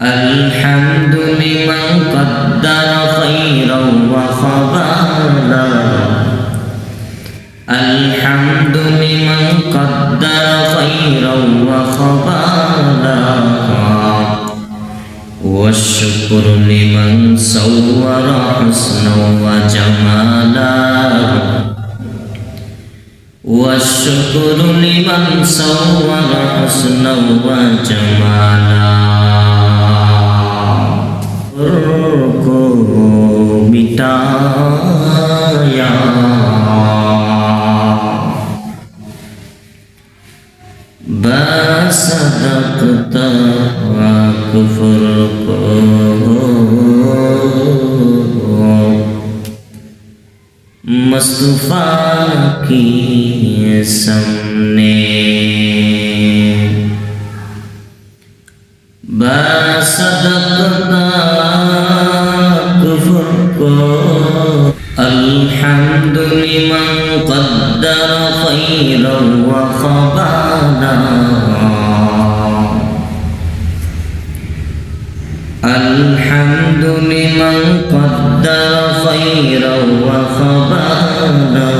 الحمد لمن قدر خيرا وخبالا الحمد لمن قدر خيرا وخبالا والشكر لمن صور حسنا وجمالا والشكر لمن صور حسنا وجمالا को मिटाया बसदक़ता कुफ्र को मुस्तफ़ा की सामने बसदक़ता कुफ्र को الحمد لمن قدر خيرا وخبالا الحمد لمن قدر خيرا وخبالا